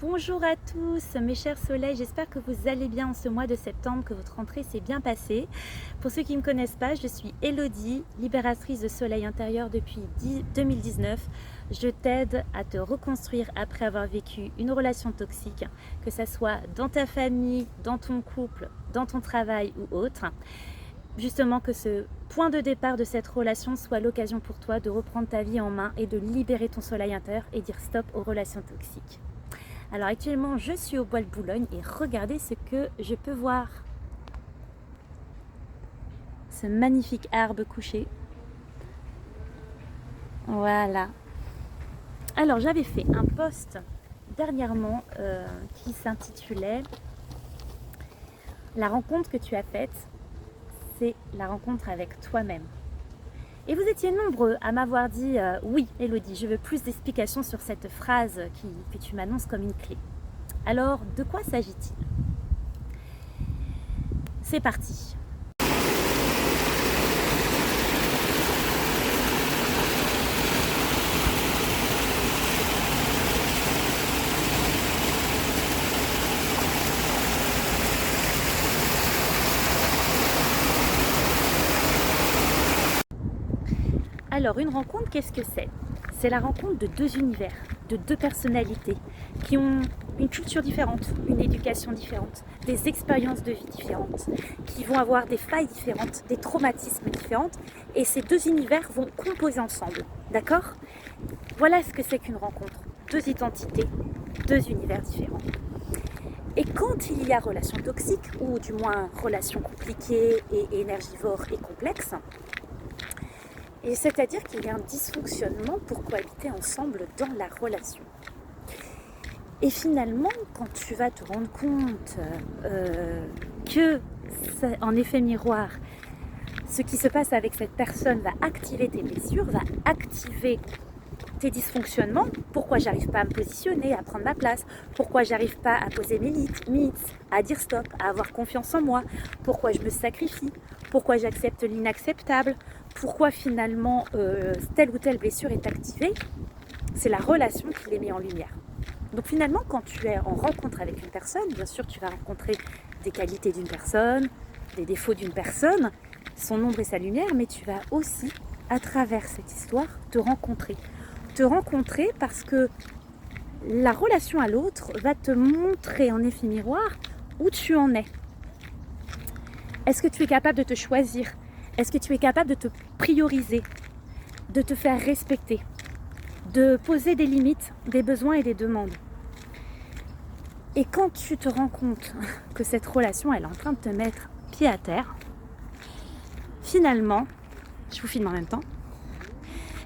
Bonjour à tous mes chers soleils, j'espère que vous allez bien en ce mois de septembre, que votre rentrée s'est bien passée. Pour ceux qui ne me connaissent pas, je suis Elodie, libératrice de soleil intérieur depuis 2019. Je t'aide à te reconstruire après avoir vécu une relation toxique, que ce soit dans ta famille, dans ton couple, dans ton travail ou autre. Justement que ce point de départ de cette relation soit l'occasion pour toi de reprendre ta vie en main et de libérer ton soleil intérieur et dire stop aux relations toxiques. Alors actuellement je suis au bois de Boulogne et regardez ce que je peux voir. Ce magnifique arbre couché. Voilà. Alors j'avais fait un post dernièrement qui s'intitulait « La rencontre que tu as faite, c'est la rencontre avec toi-même ». Et vous étiez nombreux à m'avoir dit oui Elodie, je veux plus d'explications sur cette phrase que tu m'annonces comme une clé. Alors, de quoi s'agit-il? C'est parti. Alors, une rencontre, qu'est-ce que c'est? C'est la rencontre de deux univers, de deux personnalités qui ont une culture différente, une éducation différente, des expériences de vie différentes, qui vont avoir des failles différentes, des traumatismes différents, et ces deux univers vont composer ensemble, d'accord? Voilà ce que c'est qu'une rencontre, deux identités, deux univers différents. Et quand il y a relation toxique, ou du moins relation compliquée et énergivore et complexe, et c'est-à-dire qu'il y a un dysfonctionnement pour cohabiter ensemble dans la relation. Et finalement, quand tu vas te rendre compte que, en effet miroir, ce qui se passe avec cette personne va activer tes blessures, va activer tes dysfonctionnements, pourquoi j'arrive pas à me positionner, à prendre ma place, pourquoi j'arrive pas à poser mes limites, à dire stop, à avoir confiance en moi, pourquoi je me sacrifie, pourquoi j'accepte l'inacceptable, pourquoi finalement telle ou telle blessure est activée, c'est la relation qui les met en lumière. Donc finalement, quand tu es en rencontre avec une personne, bien sûr tu vas rencontrer des qualités d'une personne, des défauts d'une personne, son ombre et sa lumière, mais tu vas aussi, à travers cette histoire, te rencontrer parce que la relation à l'autre va te montrer en effet miroir où tu en es. Est-ce que tu es capable de te choisir? Est-ce que tu es capable de te prioriser, de te faire respecter, de poser des limites, des besoins et des demandes? Et quand tu te rends compte que cette relation elle est en train de te mettre pied à terre, finalement, je vous filme en même temps,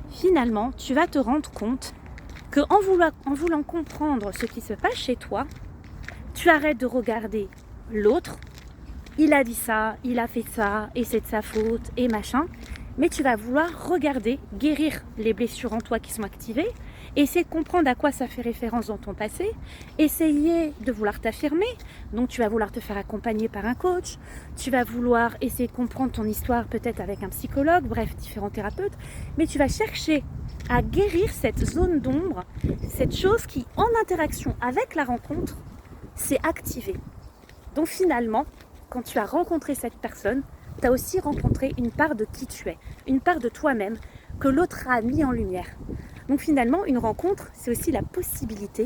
finalement, tu vas te rendre compte qu'en voulant comprendre ce qui se passe chez toi, tu arrêtes de regarder l'autre. Il a dit ça, il a fait ça, et c'est de sa faute, et machin. Mais tu vas vouloir regarder, guérir les blessures en toi qui sont activées, essayer de comprendre à quoi ça fait référence dans ton passé, essayer de vouloir t'affirmer. Donc tu vas vouloir te faire accompagner par un coach, tu vas vouloir essayer de comprendre ton histoire peut-être avec un psychologue, bref, différents thérapeutes, mais tu vas chercher à guérir cette zone d'ombre, cette chose qui, en interaction avec la rencontre, s'est activée. Donc finalement, quand tu as rencontré cette personne, tu as aussi rencontré une part de qui tu es, une part de toi-même que l'autre a mis en lumière. Donc finalement, une rencontre, c'est aussi la possibilité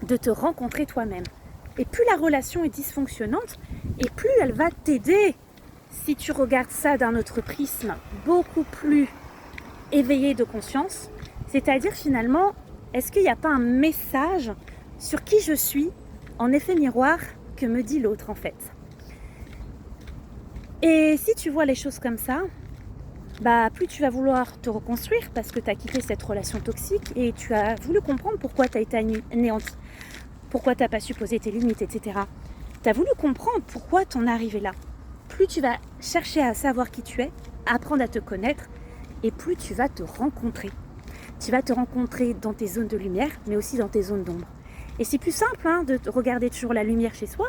de te rencontrer toi-même. Et plus la relation est dysfonctionnante, et plus elle va t'aider, si tu regardes ça d'un autre prisme, beaucoup plus éveillé de conscience. C'est-à-dire finalement, est-ce qu'il n'y a pas un message sur qui je suis, en effet miroir, que me dit l'autre en fait? Et si tu vois les choses comme ça, plus tu vas vouloir te reconstruire parce que tu as quitté cette relation toxique et tu as voulu comprendre pourquoi tu as été anéanti, pourquoi tu n'as pas su poser tes limites, etc. Tu as voulu comprendre pourquoi tu en es arrivé là. Plus tu vas chercher à savoir qui tu es, apprendre à te connaître, et plus tu vas te rencontrer. Tu vas te rencontrer dans tes zones de lumière, mais aussi dans tes zones d'ombre. Et c'est plus simple de regarder toujours la lumière chez soi,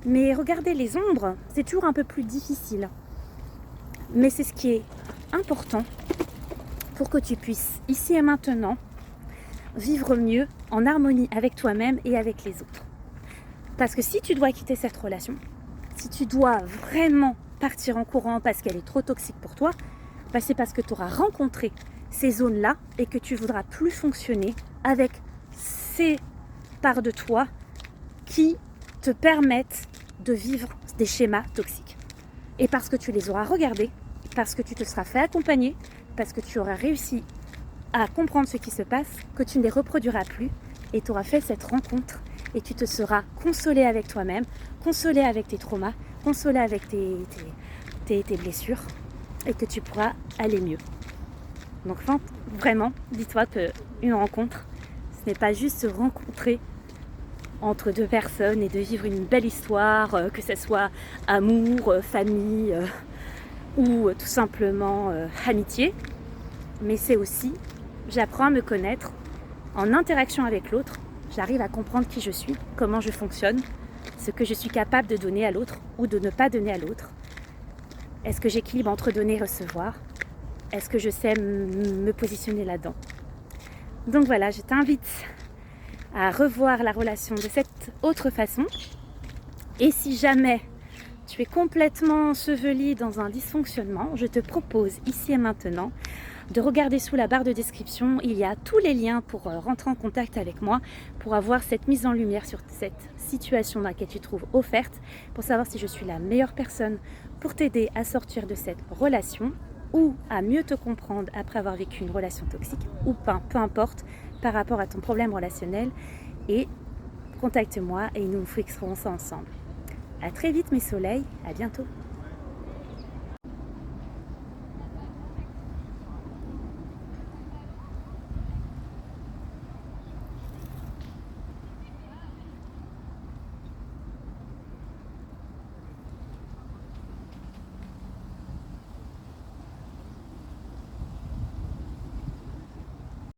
mais regarder les ombres, c'est toujours un peu plus difficile. Mais c'est ce qui est important pour que tu puisses, ici et maintenant, vivre mieux en harmonie avec toi-même et avec les autres. Parce que si tu dois quitter cette relation, si tu dois vraiment partir en courant parce qu'elle est trop toxique pour toi, bah c'est parce que tu auras rencontré ces zones-là et que tu voudras plus fonctionner avec ces parts de toi qui te permettent de vivre des schémas toxiques. Et parce que tu les auras regardés, parce que tu te seras fait accompagner, parce que tu auras réussi à comprendre ce qui se passe, que tu ne les reproduiras plus et tu auras fait cette rencontre et tu te seras consolé avec toi-même, consolé avec tes traumas, consolé avec tes blessures et que tu pourras aller mieux. Donc vraiment, dis-toi qu'une rencontre, ce n'est pas juste se rencontrer entre deux personnes et de vivre une belle histoire, que ce soit amour, famille ou tout simplement amitié, mais c'est aussi, j'apprends à me connaître en interaction avec l'autre, j'arrive à comprendre qui je suis, comment je fonctionne, ce que je suis capable de donner à l'autre ou de ne pas donner à l'autre. Est-ce que j'équilibre entre donner et recevoir? Est-ce que je sais me positionner là-dedans? Donc voilà, je t'invite à revoir la relation de cette autre façon. Et si jamais tu es complètement enseveli dans un dysfonctionnement, je te propose ici et maintenant de regarder sous la barre de description. Il y a tous les liens pour rentrer en contact avec moi, pour avoir cette mise en lumière sur cette situation dans laquelle tu te trouves offerte, pour savoir si je suis la meilleure personne pour t'aider à sortir de cette relation ou à mieux te comprendre après avoir vécu une relation toxique ou pas, peu importe, par rapport à ton problème relationnel. Et contacte-moi et nous fixerons ça ensemble. À très vite mes soleils, à bientôt.